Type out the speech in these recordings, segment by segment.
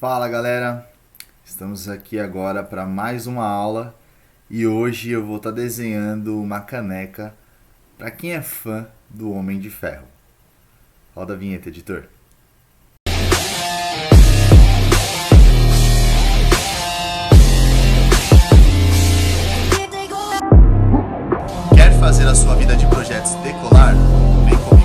Fala galera, estamos aqui agora para mais uma aula e hoje eu vou estar desenhando uma caneca para quem é fã do Homem de Ferro. Roda a vinheta, editor. Quer fazer a sua vida de projetos decolar? Vem comigo.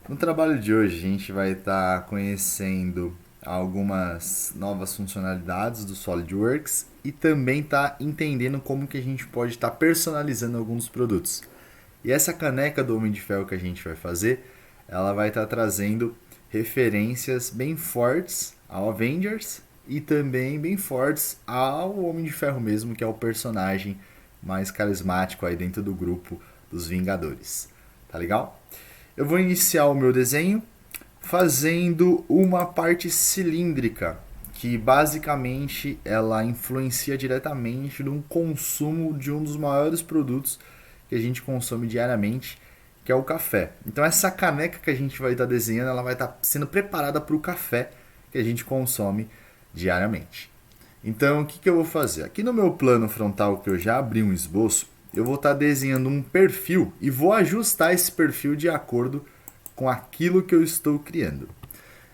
No trabalho de hoje a gente vai estar conhecendo algumas novas funcionalidades do SolidWorks e também tá entendendo como que a gente pode estar personalizando alguns produtos. E essa caneca do Homem de Ferro que a gente vai fazer, ela vai estar trazendo referências bem fortes ao Avengers e também bem fortes ao Homem de Ferro mesmo, que é o personagem mais carismático aí dentro do grupo dos Vingadores. Tá legal? Eu vou iniciar o meu desenho fazendo uma parte cilíndrica, que basicamente ela influencia diretamente no consumo de um dos maiores produtos que a gente consome diariamente, que é o café. Então essa caneca que a gente vai estar desenhando, ela vai estar sendo preparada para o café que a gente consome diariamente. Então o que eu vou fazer? Aqui no meu plano frontal, que eu já abri um esboço, eu vou estar desenhando um perfil e vou ajustar esse perfil de acordo com aquilo que eu estou criando.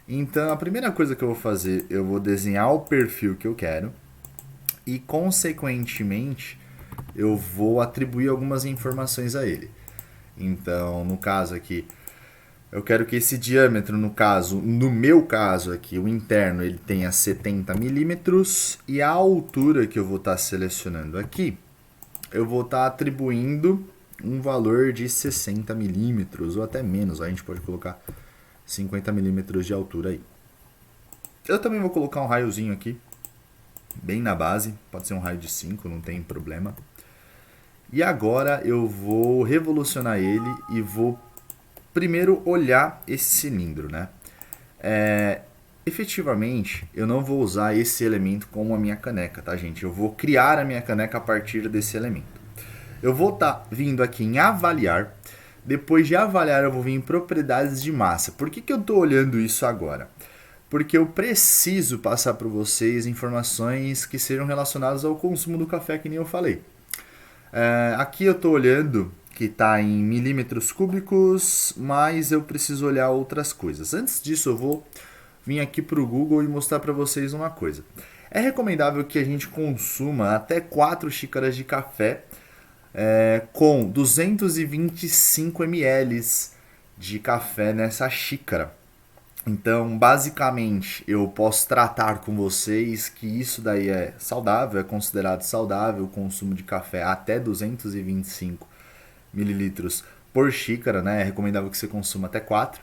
Então, a primeira coisa que eu vou fazer, eu vou desenhar o perfil que eu quero e, consequentemente, eu vou atribuir algumas informações a ele. Então, no caso aqui, eu quero que esse diâmetro, no meu caso aqui, o interno, ele tenha 70 milímetros e a altura que eu vou estar selecionando aqui, eu vou estar atribuindo um valor de 60 milímetros ou até menos. A gente pode colocar 50 milímetros de altura aí. Eu também vou colocar um raiozinho aqui, bem na base. Pode ser um raio de 5, não tem problema. E agora eu vou revolucionar ele e vou primeiro olhar esse cilindro, né? Efetivamente, eu não vou usar esse elemento como a minha caneca, tá, gente? Eu vou criar a minha caneca a partir desse elemento. Eu vou estar vindo aqui em avaliar. Depois de avaliar, eu vou vir em propriedades de massa. Por que eu estou olhando isso agora? Porque eu preciso passar para vocês informações que sejam relacionadas ao consumo do café, que nem eu falei. Aqui eu estou olhando que está em milímetros cúbicos, mas eu preciso olhar outras coisas. Antes disso, eu vou vir aqui para o Google e mostrar para vocês uma coisa. É recomendável que a gente consuma até 4 xícaras de café com 225 ml de café nessa xícara. Então, basicamente, eu posso tratar com vocês que isso daí é saudável, é considerado saudável o consumo de café até 225 mililitros por xícara, né? É recomendável que você consuma até 4.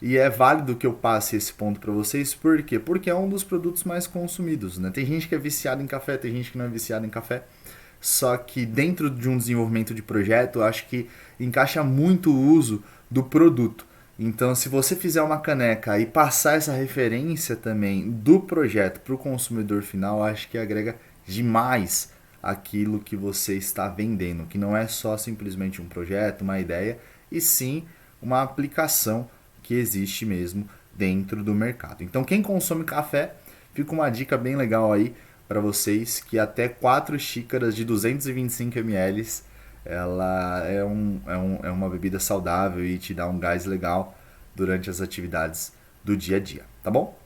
E é válido que eu passe esse ponto para vocês, por quê? Porque é um dos produtos mais consumidos, né? Tem gente que é viciada em café, tem gente que não é viciada em café. Só que dentro de um desenvolvimento de projeto, eu acho que encaixa muito o uso do produto. Então, se você fizer uma caneca e passar essa referência também do projeto para o consumidor final, eu acho que agrega demais aquilo que você está vendendo, que não é só simplesmente um projeto, uma ideia, e sim uma aplicação que existe mesmo dentro do mercado. Então, quem consome café, fica uma dica bem legal aí para vocês, que até 4 xícaras de 225 ml ela é uma bebida saudável e te dá um gás legal durante as atividades do dia a dia, tá bom?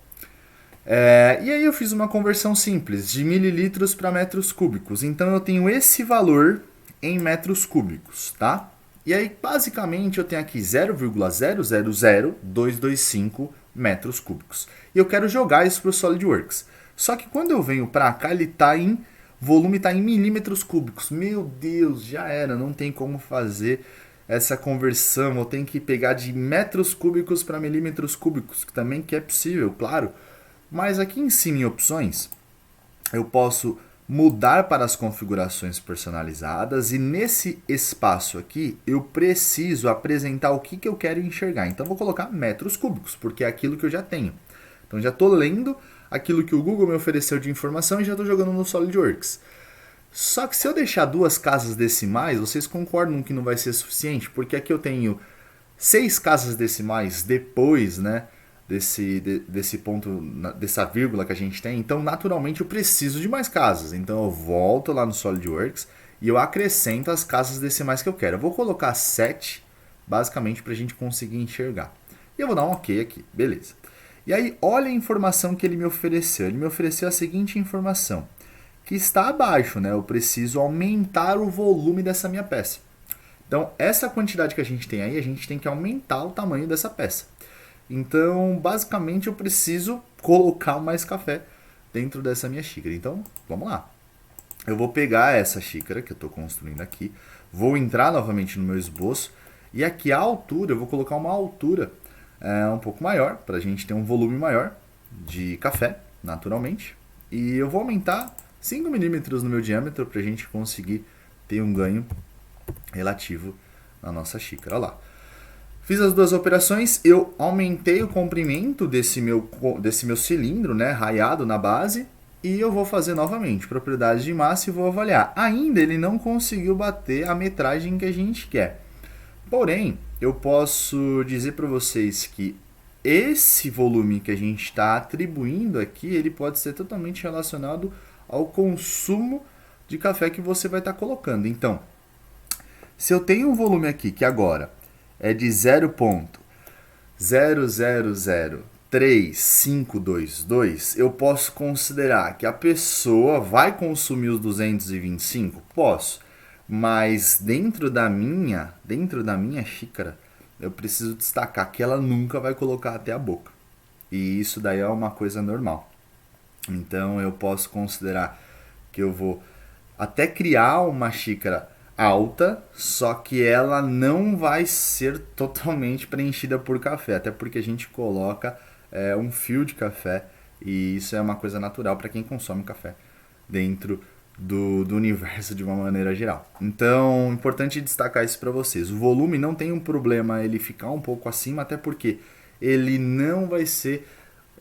E aí eu fiz uma conversão simples de mililitros para metros cúbicos, então eu tenho esse valor em metros cúbicos, tá? E aí basicamente eu tenho aqui 0,000225 metros cúbicos. E eu quero jogar isso para o SolidWorks. Só que quando eu venho para cá, ele está em volume, está em milímetros cúbicos. Meu Deus, já era, não tem como fazer essa conversão. Eu tenho que pegar de metros cúbicos para milímetros cúbicos, que também que é possível, claro. Mas aqui em cima em opções, eu posso mudar para as configurações personalizadas e nesse espaço aqui eu preciso apresentar o que eu quero enxergar. Então eu vou colocar metros cúbicos, porque é aquilo que eu já tenho. Então já estou lendo aquilo que o Google me ofereceu de informação e já estou jogando no SolidWorks. Só que se eu deixar duas casas decimais, vocês concordam que não vai ser suficiente? Porque aqui eu tenho 6 casas decimais depois, né, desse ponto, dessa vírgula que a gente tem. Então, naturalmente, eu preciso de mais casas. Então, eu volto lá no SolidWorks e eu acrescento as casas decimais que eu quero. Eu vou colocar 7, basicamente, para a gente conseguir enxergar. E eu vou dar um OK aqui, beleza. E aí, olha a informação que ele me ofereceu. Ele me ofereceu a seguinte informação, que está abaixo, né? Eu preciso aumentar o volume dessa minha peça. Então, essa quantidade que a gente tem aí, a gente tem que aumentar o tamanho dessa peça. Então, basicamente, eu preciso colocar mais café dentro dessa minha xícara. Então, vamos lá. Eu vou pegar essa xícara que eu estou construindo aqui, vou entrar novamente no meu esboço, e aqui a altura, eu vou colocar uma altura um pouco maior, para a gente ter um volume maior de café, naturalmente. E eu vou aumentar 5 milímetros no meu diâmetro para a gente conseguir ter um ganho relativo na nossa xícara. Olha lá. Fiz as duas operações, eu aumentei o comprimento desse meu cilindro, né, raiado na base, e eu vou fazer novamente propriedade de massa e vou avaliar. Ainda ele não conseguiu bater a metragem que a gente quer. Porém, eu posso dizer para vocês que esse volume que a gente está atribuindo aqui, ele pode ser totalmente relacionado ao consumo de café que você vai estar colocando. Então, se eu tenho um volume aqui que agora é de 0,00033522, eu posso considerar que a pessoa vai consumir os 225? Posso, mas dentro da minha xícara, eu preciso destacar que ela nunca vai colocar até a boca. E isso daí é uma coisa normal. Então eu posso considerar que eu vou até criar uma xícara alta, só que ela não vai ser totalmente preenchida por café, até porque a gente coloca um fio de café, e isso é uma coisa natural para quem consome café dentro do universo de uma maneira geral. Então, importante destacar isso para vocês. O volume não tem um problema ele ficar um pouco acima, até porque ele não vai ser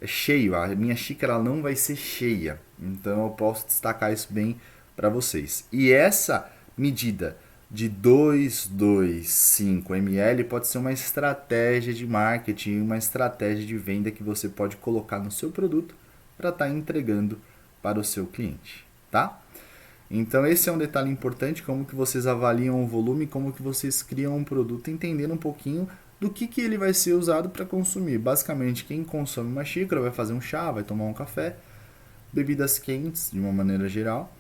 cheio, a minha xícara não vai ser cheia. Então eu posso destacar isso bem para vocês. E essa medida de 225 ml pode ser uma estratégia de marketing, uma estratégia de venda que você pode colocar no seu produto para estar entregando para o seu cliente, tá? Então esse é um detalhe importante, como que vocês avaliam o volume, como que vocês criam um produto, entendendo um pouquinho do que ele vai ser usado para consumir. Basicamente, quem consome uma xícara vai fazer um chá, vai tomar um café, bebidas quentes de uma maneira geral,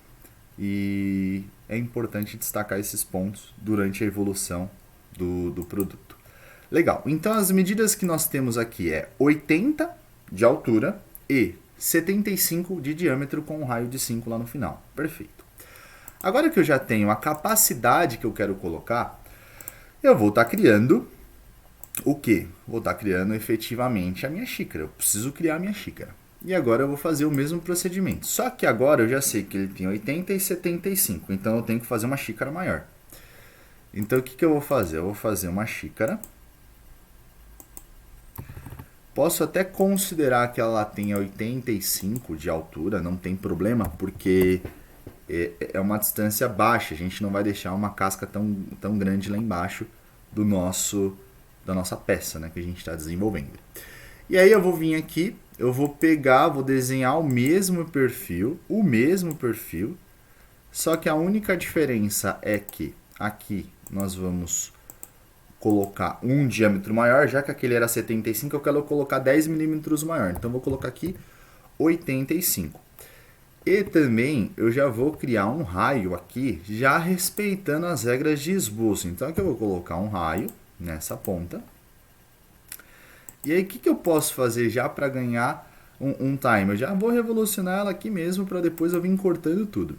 e é importante destacar esses pontos durante a evolução do produto. Legal, então as medidas que nós temos aqui é 80 de altura e 75 de diâmetro com um raio de 5 lá no final. Perfeito. Agora que eu já tenho a capacidade que eu quero colocar, eu vou estar criando o quê? Vou estar criando efetivamente a minha xícara. Eu preciso criar a minha xícara. E agora eu vou fazer o mesmo procedimento. Só que agora eu já sei que ele tem 80 e 75. Então eu tenho que fazer uma xícara maior. Então o que eu vou fazer? Eu vou fazer uma xícara. Posso até considerar que ela tenha 85 de altura, não tem problema, porque é uma distância baixa. A gente não vai deixar uma casca tão grande lá embaixo da nossa peça, né, que a gente está desenvolvendo. E aí eu vou vir aqui, eu vou pegar, vou desenhar o mesmo perfil, só que a única diferença é que aqui nós vamos colocar um diâmetro maior, já que aquele era 75, eu quero colocar 10 milímetros maior. Então eu vou colocar aqui 85. E também eu já vou criar um raio aqui, já respeitando as regras de esboço. Então aqui eu vou colocar um raio nessa ponta. E aí o que eu posso fazer já para ganhar um time? Eu já vou revolucionar ela aqui mesmo para depois eu vir cortando tudo.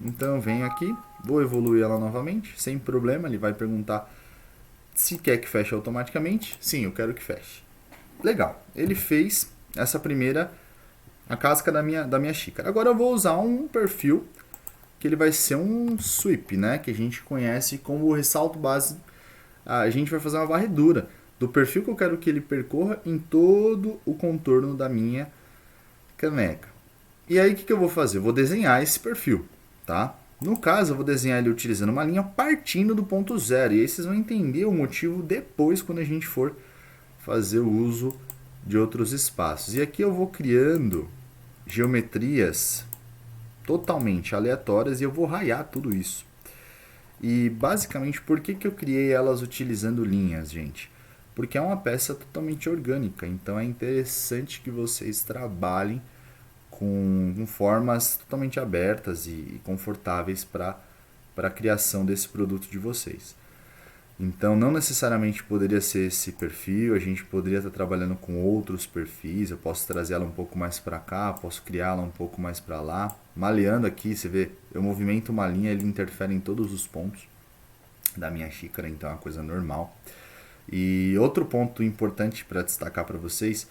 Então eu venho aqui, vou evoluir ela novamente, sem problema. Ele vai perguntar se quer que feche automaticamente. Sim, eu quero que feche. Legal, ele fez essa primeira, a casca da minha xícara. Agora eu vou usar um perfil que ele vai ser um sweep, né? Que a gente conhece como ressalto base. A gente vai fazer uma varredura do perfil que eu quero que ele percorra em todo o contorno da minha caneca. E aí o que eu vou fazer? Eu vou desenhar esse perfil. tá? No caso, eu vou desenhar ele utilizando uma linha partindo do ponto zero. E aí vocês vão entender o motivo depois quando a gente for fazer o uso de outros espaços. E aqui eu vou criando geometrias totalmente aleatórias e eu vou raiar tudo isso. E basicamente, por que eu criei elas utilizando linhas, gente? Porque é uma peça totalmente orgânica, então é interessante que vocês trabalhem com formas totalmente abertas e confortáveis para a criação desse produto de vocês. Então, não necessariamente poderia ser esse perfil, a gente poderia estar trabalhando com outros perfis, eu posso trazer ela um pouco mais para cá, posso criá-la um pouco mais para lá. Maleando aqui, você vê, eu movimento uma linha, ele interfere em todos os pontos da minha xícara, então é uma coisa normal. E outro ponto importante para destacar para vocês,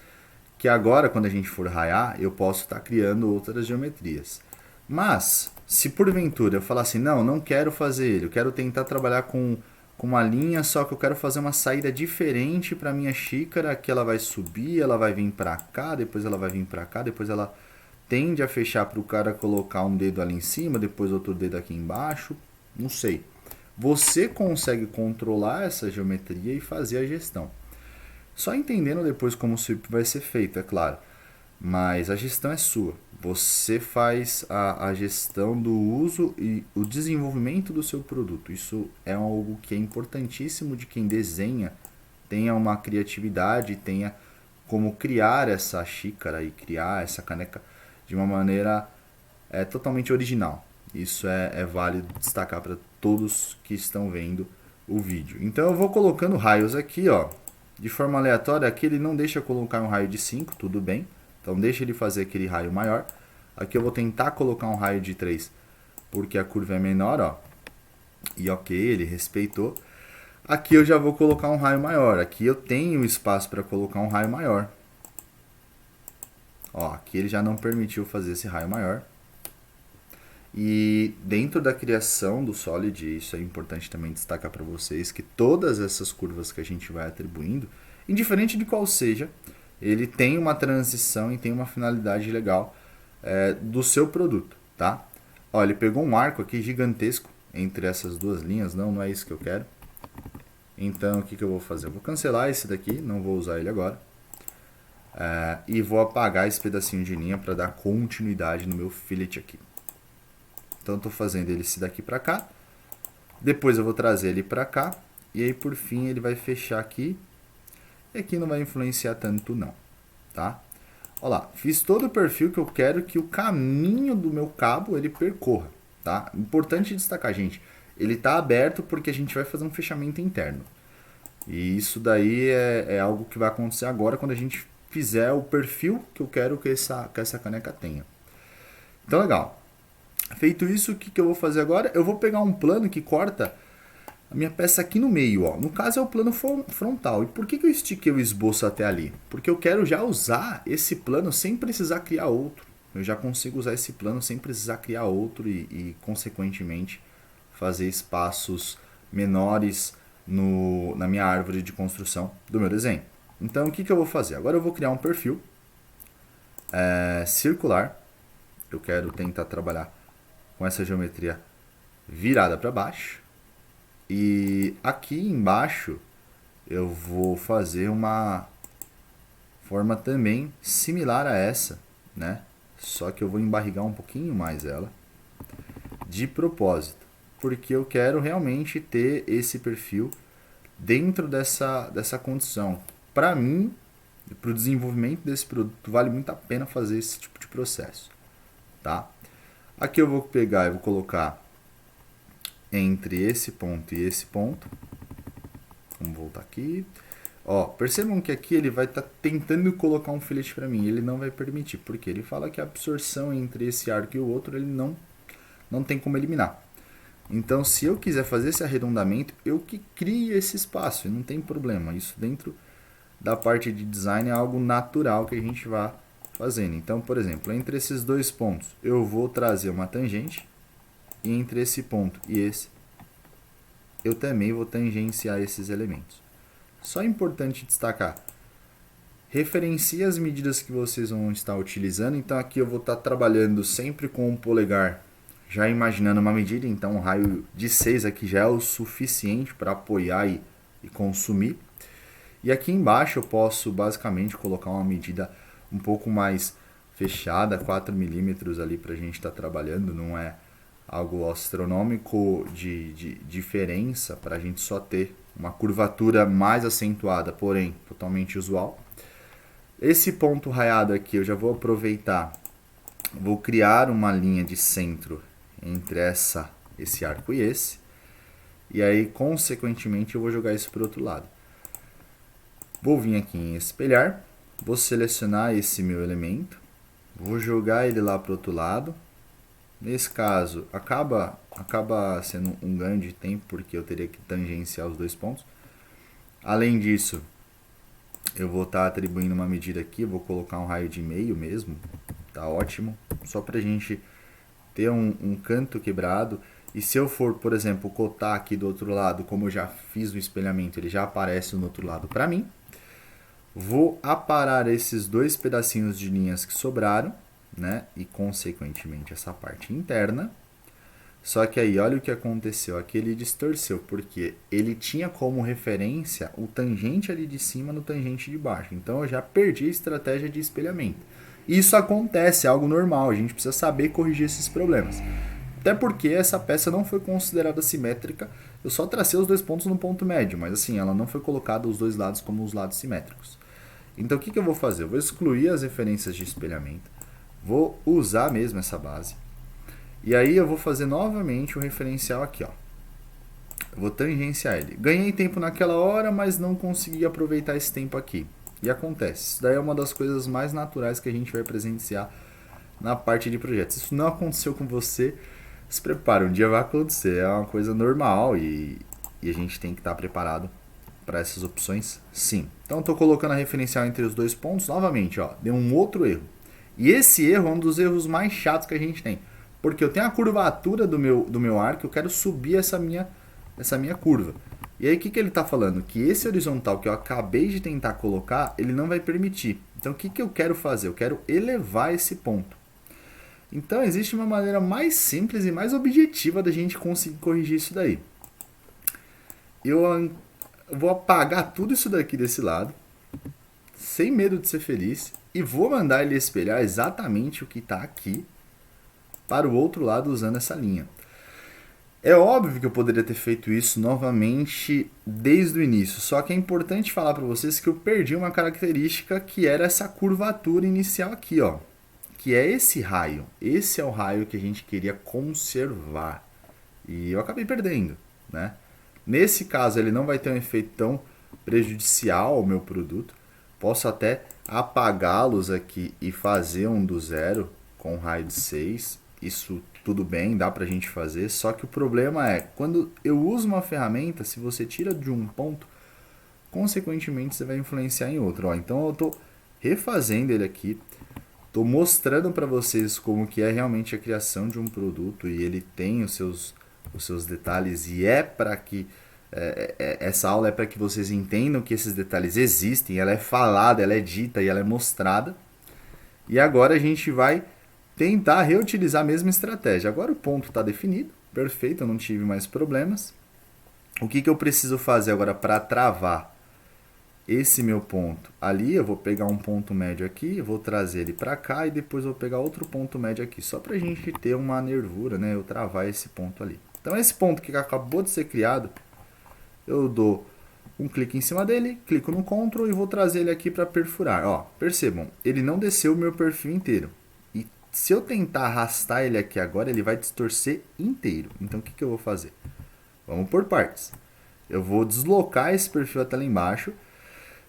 que agora quando a gente for raiar, eu posso estar criando outras geometrias. Mas, se porventura eu falar assim, não quero fazer ele, eu quero tentar trabalhar com uma linha, só que eu quero fazer uma saída diferente para minha xícara, que ela vai subir, ela vai vir para cá, depois ela vai vir para cá, depois ela tende a fechar para o cara colocar um dedo ali em cima, depois outro dedo aqui embaixo, não sei. Você consegue controlar essa geometria e fazer a gestão. Só entendendo depois como o sweep vai ser feito, é claro. Mas a gestão é sua. Você faz a gestão do uso e o desenvolvimento do seu produto. Isso é algo que é importantíssimo de quem desenha, tenha uma criatividade, tenha como criar essa xícara e criar essa caneca de uma maneira totalmente original. Isso é válido destacar para todos que estão vendo o vídeo. Então eu vou colocando raios aqui, ó, de forma aleatória. Aqui ele não deixa colocar um raio de 5, tudo bem. Então deixa ele fazer aquele raio maior. Aqui eu vou tentar colocar um raio de 3, porque a curva é menor, ó. E ok, ele respeitou. Aqui eu já vou colocar um raio maior. Aqui eu tenho espaço para colocar um raio maior. Ó, aqui ele já não permitiu fazer esse raio maior. E dentro da criação do Solid, isso é importante também destacar para vocês, que todas essas curvas que a gente vai atribuindo, indiferente de qual seja, ele tem uma transição e tem uma finalidade legal do seu produto, tá? Ó, ele pegou um arco aqui gigantesco entre essas duas linhas, não é isso que eu quero. Então, o que eu vou fazer? Eu vou cancelar esse daqui, não vou usar ele agora. E vou apagar esse pedacinho de linha para dar continuidade no meu fillet aqui. Então, estou fazendo ele daqui para cá. Depois eu vou trazer ele para cá. E aí, por fim, ele vai fechar aqui. E aqui não vai influenciar tanto não, tá? Olha lá, fiz todo o perfil que eu quero que o caminho do meu cabo ele percorra, tá? Importante destacar, gente. Ele está aberto porque a gente vai fazer um fechamento interno. E isso daí é algo que vai acontecer agora quando a gente fizer o perfil que eu quero que essa caneca tenha. Então, legal. Feito isso, o que eu vou fazer agora? Eu vou pegar um plano que corta a minha peça aqui no meio, ó. No caso é o plano frontal. E por que eu estiquei o esboço até ali? Porque eu quero já usar esse plano sem precisar criar outro. Eu já consigo usar esse plano sem precisar criar outro e consequentemente, fazer espaços menores na minha árvore de construção do meu desenho. Então, o que eu vou fazer? Agora eu vou criar um perfil circular. Eu quero tentar trabalhar com essa geometria virada para baixo. E aqui embaixo eu vou fazer uma forma também similar a essa, né? Só que eu vou embarrigar um pouquinho mais ela, de propósito, porque eu quero realmente ter esse perfil dentro dessa condição. Para mim, para o desenvolvimento desse produto, vale muito a pena fazer esse tipo de processo, tá? Aqui eu vou pegar e vou colocar entre esse ponto e esse ponto. Vamos voltar aqui. Ó, percebam que aqui ele vai estar tentando colocar um filete para mim. Ele não vai permitir, porque ele fala que a absorção entre esse arco e o outro ele não tem como eliminar. Então, se eu quiser fazer esse arredondamento, eu que crio esse espaço, e não tem problema. Isso dentro da parte de design é algo natural que a gente vai fazendo. Então, por exemplo, entre esses dois pontos, eu vou trazer uma tangente. E entre esse ponto e esse, eu também vou tangenciar esses elementos. Só é importante destacar, referencie as medidas que vocês vão estar utilizando. Então aqui eu vou estar trabalhando sempre com o polegar já imaginando uma medida, então um raio de 6 aqui já é o suficiente para apoiar e consumir. E aqui embaixo eu posso basicamente colocar uma medida um pouco mais fechada, 4 milímetros ali para a gente estar trabalhando, não é algo astronômico de diferença, para a gente só ter uma curvatura mais acentuada, porém totalmente usual. Esse ponto raiado aqui eu já vou aproveitar, vou criar uma linha de centro entre esse arco e aí consequentemente eu vou jogar isso para o outro lado. Vou vir aqui em espelhar, vou selecionar esse meu elemento, vou jogar ele lá para o outro lado. Nesse caso, acaba sendo um ganho de tempo, porque eu teria que tangenciar os dois pontos. Além disso, eu vou estar atribuindo uma medida aqui, vou colocar um raio de meio mesmo, tá ótimo. Só para a gente ter um canto quebrado. E se eu for, por exemplo, cotar aqui do outro lado, como eu já fiz o espelhamento, ele já aparece no outro lado para mim. Vou aparar esses dois pedacinhos de linhas que sobraram, né? E consequentemente essa parte interna. Só que aí, olha o que aconteceu. Aqui ele distorceu, porque ele tinha como referência o tangente ali de cima no tangente de baixo. Então eu já perdi a estratégia de espelhamento. Isso acontece, é algo normal. A gente precisa saber corrigir esses problemas. Até porque essa peça não foi considerada simétrica. Eu só tracei os dois pontos no ponto médio, mas assim, ela não foi colocada os dois lados como os lados simétricos. Então o que eu vou fazer? Eu vou excluir as referências de espelhamento. Vou usar mesmo essa base. E aí eu vou fazer novamente o referencial aqui, ó. Eu vou tangenciar ele. Ganhei tempo naquela hora, mas não consegui aproveitar esse tempo aqui. E acontece. Isso daí é uma das coisas mais naturais que a gente vai presenciar na parte de projetos. Isso não aconteceu com você, se prepara, um dia vai acontecer. É uma coisa normal e a gente tem que estar preparado para essas opções, sim. Então estou colocando a referencial entre os dois pontos. Novamente, ó, deu um outro erro. E esse erro é um dos erros mais chatos que a gente tem. Porque eu tenho a curvatura do meu arco, eu quero subir essa minha curva. E aí o que ele está falando? Que esse horizontal que eu acabei de tentar colocar, ele não vai permitir. Então o que eu quero fazer? Eu quero elevar esse ponto. Então existe uma maneira mais simples e mais objetiva da gente conseguir corrigir isso daí. Eu vou apagar tudo isso daqui desse lado, sem medo de ser feliz, e vou mandar ele espelhar exatamente o que está aqui para o outro lado usando essa linha. É óbvio que eu poderia ter feito isso novamente desde o início, só que é importante falar para vocês que eu perdi uma característica que era essa curvatura inicial aqui, ó, que é esse raio. Esse é o raio que a gente queria conservar e eu acabei perdendo, né? Nesse caso ele não vai ter um efeito tão prejudicial ao meu produto. Posso até apagá-los aqui e fazer um do zero com raio de 6. Isso tudo bem, dá pra gente fazer. Só que o problema é, quando eu uso uma ferramenta, se você tira de um ponto, consequentemente você vai influenciar em outro. Ó, então eu estou refazendo ele aqui. Estou mostrando para vocês como que é realmente a criação de um produto e ele tem os seus detalhes e é para que essa aula é para que vocês entendam que esses detalhes existem, ela é falada, ela é dita e ela é mostrada. E agora a gente vai tentar reutilizar a mesma estratégia. Agora o ponto está definido, perfeito, eu não tive mais problemas. O que eu preciso fazer agora para travar esse meu ponto? Ali eu vou pegar um ponto médio aqui, vou trazer ele para cá e depois vou pegar outro ponto médio aqui, só para a gente ter uma nervura, né? Eu travar esse ponto ali. Então esse ponto que acabou de ser criado, eu dou um clique em cima dele, clico no Ctrl e vou trazer ele aqui para perfurar. Ó, percebam, ele não desceu o meu perfil inteiro. E se eu tentar arrastar ele aqui agora, ele vai distorcer inteiro. Então o que eu vou fazer? Vamos por partes. Eu vou deslocar esse perfil até lá embaixo,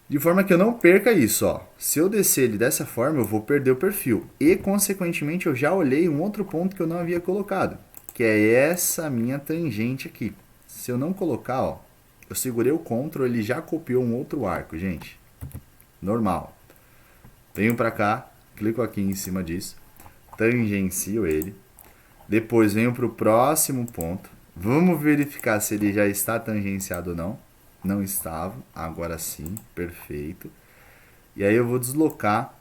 de forma que eu não perca isso. Ó. Se eu descer ele dessa forma, eu vou perder o perfil. E, consequentemente, eu já olhei um outro ponto que eu não havia colocado, que é essa minha tangente aqui. Se eu não colocar, ó, eu segurei o Ctrl, ele já copiou um outro arco, gente. Normal. Venho para cá, clico aqui em cima disso, tangencio ele. Depois venho para o próximo ponto. Vamos verificar se ele já está tangenciado ou não. Não estava, agora sim, perfeito. E aí eu vou deslocar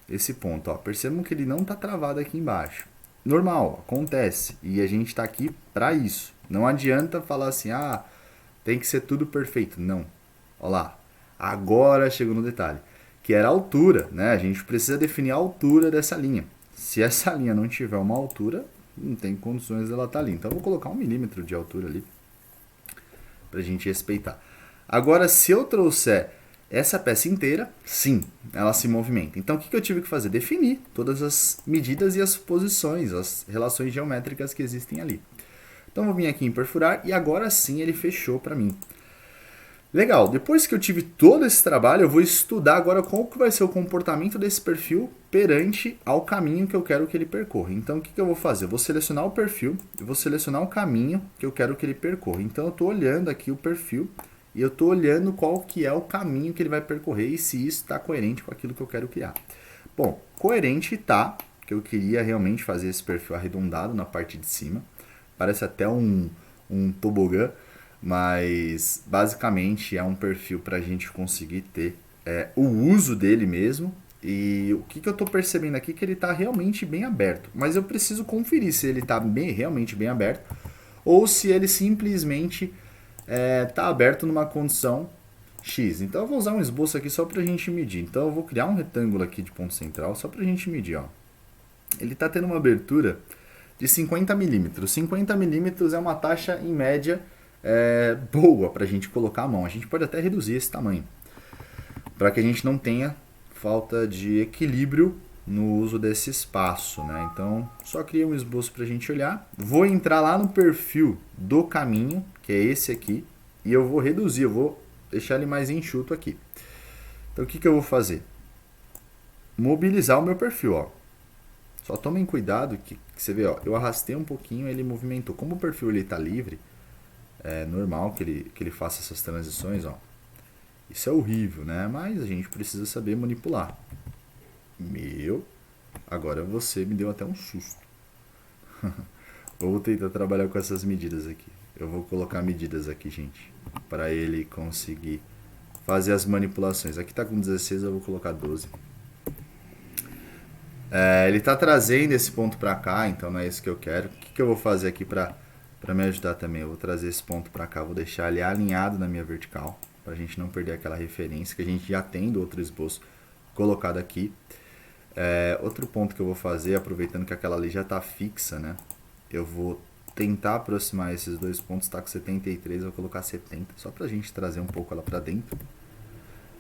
esse ponto. Ó. Percebam que ele não está travado aqui embaixo. normal, acontece. E a gente está aqui para isso. Não adianta falar assim, ah, tem que ser tudo perfeito. Não. Olha lá. Agora chegou no detalhe. Que era a altura, né? A gente precisa definir a altura dessa linha. Se essa linha não tiver uma altura, não tem condições dela estar ali. Então eu vou colocar 1 milímetro de altura ali para a gente respeitar. Agora, se eu trouxer essa peça inteira, sim, ela se movimenta. Então, o que eu tive que fazer? Definir todas as medidas e as posições, as relações geométricas que existem ali. Então, eu vou vir aqui em perfurar e agora sim ele fechou para mim. Legal, depois que eu tive todo esse trabalho, eu vou estudar agora qual que vai ser o comportamento desse perfil perante ao caminho que eu quero que ele percorra. Então, o que eu vou fazer? Eu vou selecionar o perfil, eu vou selecionar o caminho que eu quero que ele percorra. Então, eu estou olhando aqui o perfil e eu estou olhando qual que é o caminho que ele vai percorrer e se isso está coerente com aquilo que eu quero criar. Bom, coerente está, que eu queria realmente fazer esse perfil arredondado na parte de cima. Parece até um tobogã. Mas basicamente é um perfil para a gente conseguir ter o uso dele mesmo. E o que eu estou percebendo aqui é que ele está realmente bem aberto. Mas eu preciso conferir se ele está realmente bem aberto ou se ele simplesmente está aberto numa condição X. Então eu vou usar um esboço aqui só para a gente medir. Então eu vou criar um retângulo aqui de ponto central só para a gente medir. Ó. Ele está tendo uma abertura de 50 milímetros. 50 milímetros é uma taxa em média boa para a gente colocar a mão. A gente pode até reduzir esse tamanho, para que a gente não tenha falta de equilíbrio no uso desse espaço, né? Então, só criei um esboço para a gente olhar. Vou entrar lá no perfil do caminho, que é esse aqui, e eu vou reduzir, eu vou deixar ele mais enxuto aqui. Então, o que eu vou fazer? Mobilizar o meu perfil, ó. Só tomem cuidado que você vê, ó, eu arrastei um pouquinho, ele movimentou. Como o perfil ele está livre, é normal que ele faça essas transições, ó. Isso é horrível, né? Mas a gente precisa saber manipular. Agora você me deu até um susto. Vou tentar trabalhar com essas medidas aqui. Eu vou colocar medidas aqui, gente, para ele conseguir fazer as manipulações. Aqui tá com 16, eu vou colocar 12. Ele tá trazendo esse ponto para cá, então não é isso que eu quero. O que eu vou fazer aqui para me ajudar também? Eu vou trazer esse ponto para cá, vou deixar ele alinhado na minha vertical, para a gente não perder aquela referência que a gente já tem do outro esboço colocado aqui. Outro ponto que eu vou fazer, aproveitando que aquela ali já está fixa, né? Eu vou tentar aproximar esses dois pontos, tá com 73, eu vou colocar 70, só para a gente trazer um pouco ela para dentro.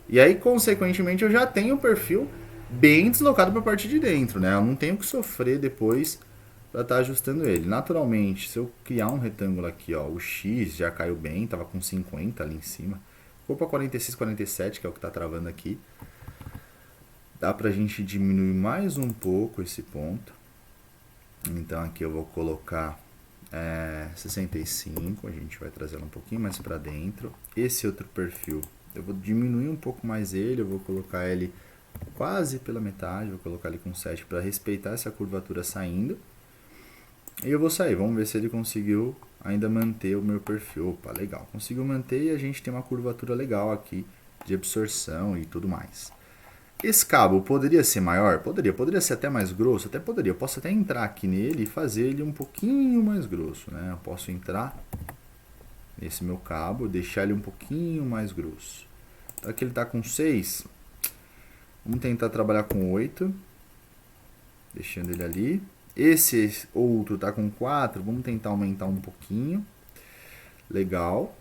E aí, consequentemente, eu já tenho o perfil bem deslocado para a parte de dentro, né? Eu não tenho que sofrer depois para estar ajustando ele. Naturalmente, se eu criar um retângulo aqui, ó, o X já caiu bem, tava com 50 ali em cima. Ficou para 46, 47, que é o que está travando aqui. Dá pra gente diminuir mais um pouco esse ponto. Então aqui eu vou colocar 65, a gente vai trazer ela um pouquinho mais para dentro. Esse outro perfil, eu vou diminuir um pouco mais ele, eu vou colocar ele quase pela metade, vou colocar ele com 7 para respeitar essa curvatura saindo. E eu vou sair, vamos ver se ele conseguiu ainda manter o meu perfil. Opa, legal, conseguiu manter e a gente tem uma curvatura legal aqui de absorção e tudo mais. Esse cabo poderia ser maior? Poderia ser até mais grosso? Até poderia, eu posso até entrar aqui nele e fazer ele um pouquinho mais grosso, né? Eu posso entrar nesse meu cabo, deixar ele um pouquinho mais grosso. Então aqui ele está com 6, vamos tentar trabalhar com 8, deixando ele ali. Esse outro está com 4, vamos tentar aumentar um pouquinho. Legal.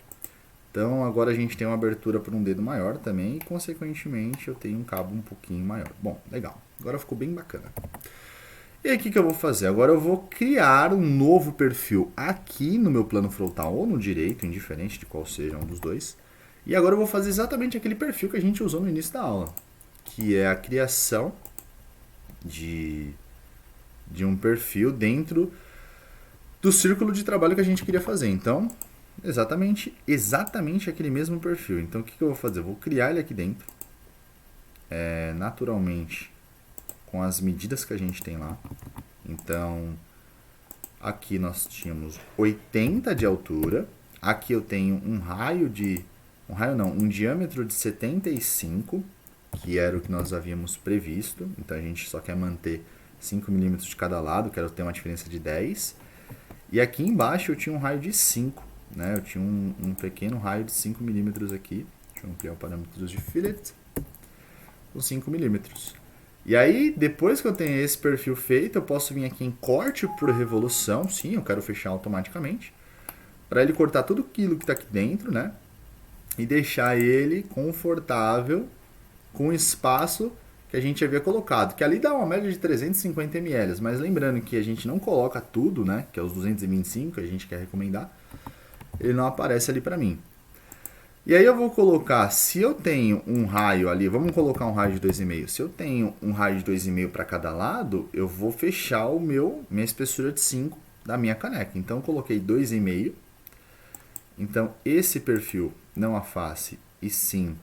Então agora a gente tem uma abertura para um dedo maior também e consequentemente eu tenho um cabo um pouquinho maior. Bom, legal. Agora ficou bem bacana. E aí o que eu vou fazer? Agora eu vou criar um novo perfil aqui no meu plano frontal ou no direito, indiferente de qual seja um dos dois. E agora eu vou fazer exatamente aquele perfil que a gente usou no início da aula, que é a criação de um perfil dentro do círculo de trabalho que a gente queria fazer. Então, exatamente aquele mesmo perfil. Então, o que eu vou fazer? Eu vou criar ele aqui dentro, naturalmente, com as medidas que a gente tem lá. Então, aqui nós tínhamos 80 de altura. Aqui eu tenho um diâmetro de 75, que era o que nós havíamos previsto. Então, a gente só quer manter 5 milímetros de cada lado, quero ter uma diferença de 10. E aqui embaixo eu tinha um raio de 5, né? Eu tinha um pequeno raio de 5 milímetros aqui. Deixa eu ampliar o parâmetro de fillet. Com 5 milímetros. E aí, depois que eu tenho esse perfil feito, eu posso vir aqui em corte por revolução. Sim, eu quero fechar automaticamente. Para ele cortar tudo aquilo que está aqui dentro, né? E deixar ele confortável com o espaço que a gente havia colocado. Que ali dá uma média de 350 ml. Mas lembrando que a gente não coloca tudo, né? Que é os 225 que a gente quer recomendar. Ele não aparece ali para mim. E aí eu vou colocar, se eu tenho um raio ali, vamos colocar um raio de 2,5. Se eu tenho um raio de 2,5 para cada lado, eu vou fechar minha espessura de 5 da minha caneca. Então eu coloquei 2,5. Então esse perfil, não a face, e sim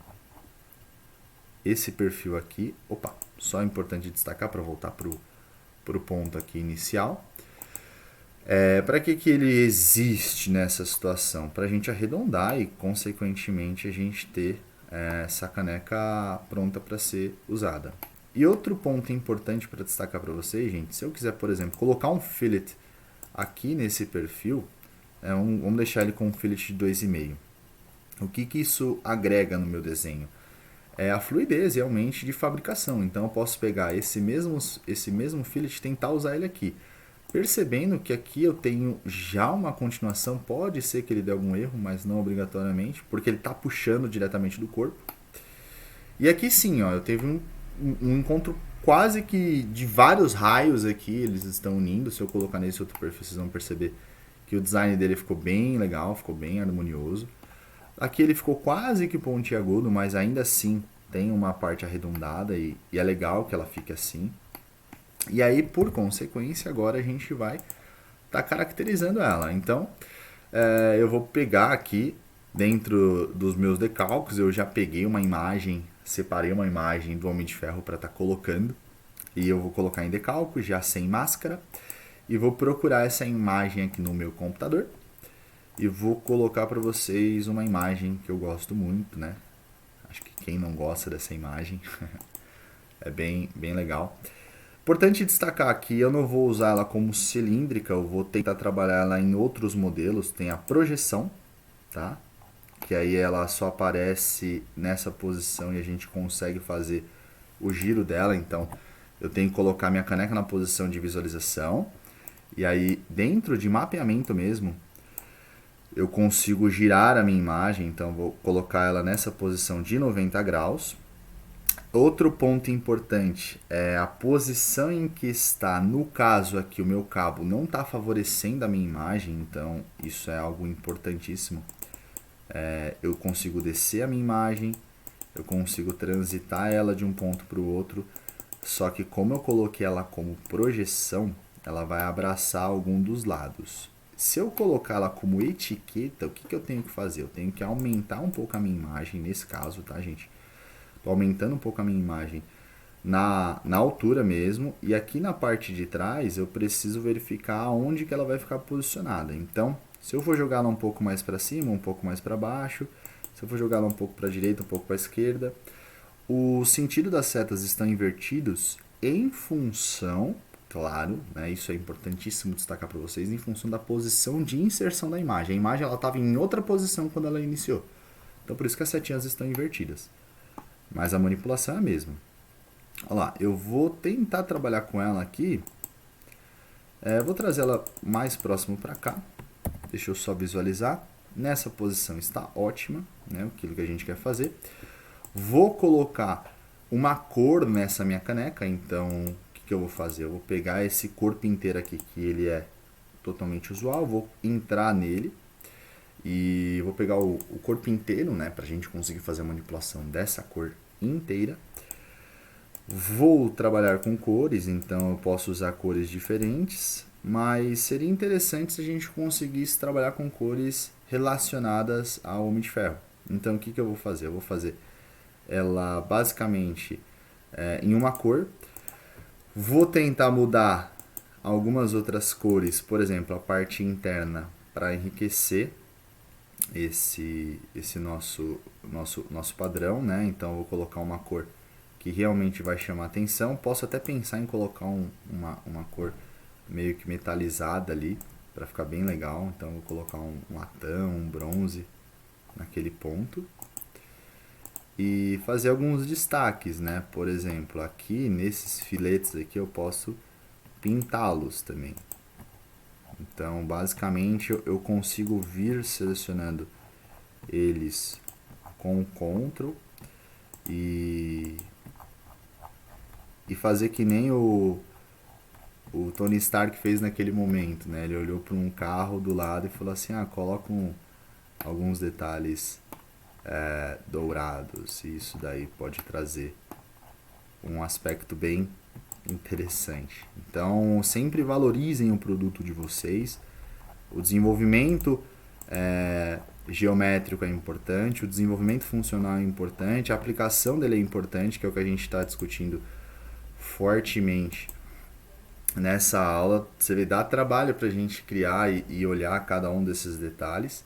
esse perfil aqui. Opa, só é importante destacar para voltar para o ponto aqui inicial. Para que ele existe nessa situação? Para a gente arredondar e, consequentemente, a gente ter essa caneca pronta para ser usada. E outro ponto importante para destacar para vocês, gente, se eu quiser, por exemplo, colocar um fillet aqui nesse perfil, vamos deixar ele com um fillet de 2,5. O que isso agrega no meu desenho? É a fluidez realmente de fabricação. Então eu posso pegar esse mesmo fillet e tentar usar ele aqui. Percebendo que aqui eu tenho já uma continuação, pode ser que ele dê algum erro, mas não obrigatoriamente, porque ele está puxando diretamente do corpo. E aqui sim, ó, eu teve um encontro quase que de vários raios aqui, eles estão unindo. Se eu colocar nesse outro perfil, vocês vão perceber que o design dele ficou bem legal, ficou bem harmonioso. Aqui ele ficou quase que pontiagudo, mas ainda assim tem uma parte arredondada e é legal que ela fique assim. E aí, por consequência, agora a gente vai estar caracterizando ela. Então, eu vou pegar aqui, dentro dos meus decalques, eu já peguei uma imagem, separei uma imagem do Homem de Ferro para estar colocando. E eu vou colocar em decalque, já sem máscara. E vou procurar essa imagem aqui no meu computador. E vou colocar para vocês uma imagem que eu gosto muito, né? Acho que quem não gosta dessa imagem é bem legal. Importante destacar que eu não vou usar ela como cilíndrica, eu vou tentar trabalhar ela em outros modelos. Tem a projeção, tá? Que aí ela só aparece nessa posição e a gente consegue fazer o giro dela. Então eu tenho que colocar minha caneca na posição de visualização. E aí dentro de mapeamento mesmo, eu consigo girar a minha imagem. Então vou colocar ela nessa posição de 90 graus. Outro ponto importante é a posição em que está. No caso aqui, o meu cabo não está favorecendo a minha imagem, então isso é algo importantíssimo. Eu consigo descer a minha imagem, eu consigo transitar ela de um ponto para o outro, só que como eu coloquei ela como projeção, ela vai abraçar algum dos lados. Se eu colocar ela como etiqueta, o que eu tenho que fazer? Eu tenho que aumentar um pouco a minha imagem, nesse caso, tá, gente? Estou aumentando um pouco a minha imagem na altura mesmo. E aqui na parte de trás eu preciso verificar onde que ela vai ficar posicionada. Então, se eu for jogar ela um pouco mais para cima, um pouco mais para baixo, se eu for jogar ela um pouco para a direita, um pouco para a esquerda, o sentido das setas estão invertidos em função, claro, né, isso é importantíssimo destacar para vocês, em função da posição de inserção da imagem. A imagem estava em outra posição quando ela iniciou. Então, por isso que as setinhas estão invertidas. Mas a manipulação é a mesma. Olha lá, eu vou tentar trabalhar com ela aqui. Vou trazer ela mais próximo para cá. Deixa eu só visualizar. Nessa posição está ótima, né? Aquilo que a gente quer fazer. Vou colocar uma cor nessa minha caneca. Então, o que eu vou fazer? Eu vou pegar esse corpo inteiro aqui, que ele é totalmente usual. Vou entrar nele. E vou pegar o corpo inteiro, né, para a gente conseguir fazer a manipulação dessa cor inteira. Vou trabalhar com cores, então eu posso usar cores diferentes, mas seria interessante se a gente conseguisse trabalhar com cores relacionadas ao Homem de Ferro. Então o que eu vou fazer? Eu vou fazer ela basicamente em uma cor. Vou tentar mudar algumas outras cores, por exemplo, a parte interna, para enriquecer esse nosso padrão, né? Então eu vou colocar uma cor que realmente vai chamar atenção. Posso até pensar em colocar uma cor meio que metalizada ali, para ficar bem legal. Então vou colocar um latão, um bronze naquele ponto. E fazer alguns destaques, né? Por exemplo, aqui nesses filetes aqui eu posso pintá-los também. Então, basicamente, eu consigo vir selecionando eles com o Ctrl e fazer que nem o Tony Stark fez naquele momento, né? Ele olhou para um carro do lado e falou assim, coloca alguns detalhes dourados, e isso daí pode trazer um aspecto bem interessante. Então, sempre valorizem o produto de vocês. O desenvolvimento geométrico é importante, o desenvolvimento funcional é importante, a aplicação dele é importante, que é o que a gente está discutindo fortemente nessa aula. Você dá trabalho para a gente criar e olhar cada um desses detalhes.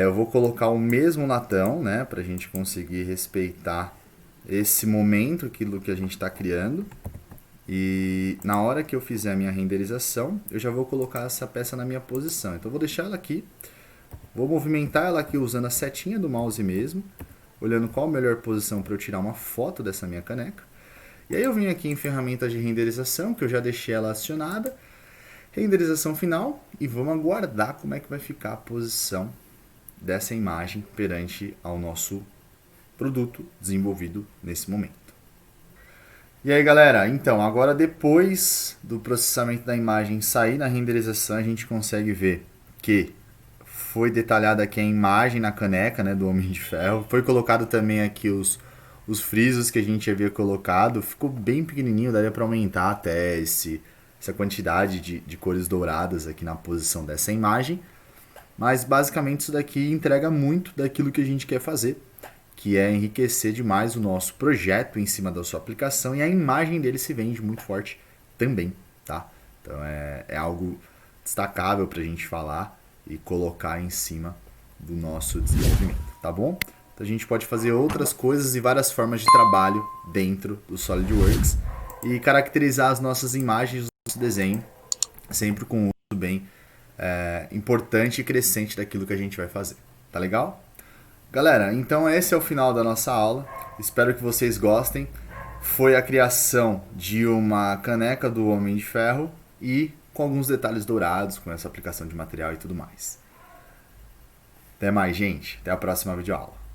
Eu vou colocar o mesmo latão, né, para a gente conseguir respeitar esse momento, aquilo que a gente está criando. E na hora que eu fizer a minha renderização, eu já vou colocar essa peça na minha posição. Então eu vou deixar ela aqui, vou movimentar ela aqui usando a setinha do mouse mesmo, olhando qual a melhor posição para eu tirar uma foto dessa minha caneca. E aí eu venho aqui em ferramentas de renderização, que eu já deixei ela acionada, renderização final, e vamos aguardar como é que vai ficar a posição dessa imagem perante ao nosso produto desenvolvido nesse momento. E aí galera, então agora depois do processamento da imagem sair na renderização, a gente consegue ver que foi detalhada aqui a imagem na caneca, né, do Homem de Ferro. Foi colocado também aqui os frisos que a gente havia colocado. Ficou bem pequenininho, daria para aumentar até essa quantidade de cores douradas aqui na posição dessa imagem. Mas basicamente isso daqui entrega muito daquilo que a gente quer fazer, que é enriquecer demais o nosso projeto em cima da sua aplicação, e a imagem dele se vende muito forte também, tá? Então é algo destacável para a gente falar e colocar em cima do nosso desenvolvimento, tá bom? Então a gente pode fazer outras coisas e várias formas de trabalho dentro do SolidWorks e caracterizar as nossas imagens do nosso desenho, sempre com um uso bem importante e crescente daquilo que a gente vai fazer, tá legal? Galera, então esse é o final da nossa aula, espero que vocês gostem. Foi a criação de uma caneca do Homem de Ferro e com alguns detalhes dourados, com essa aplicação de material e tudo mais. Até mais, gente. Até a próxima videoaula.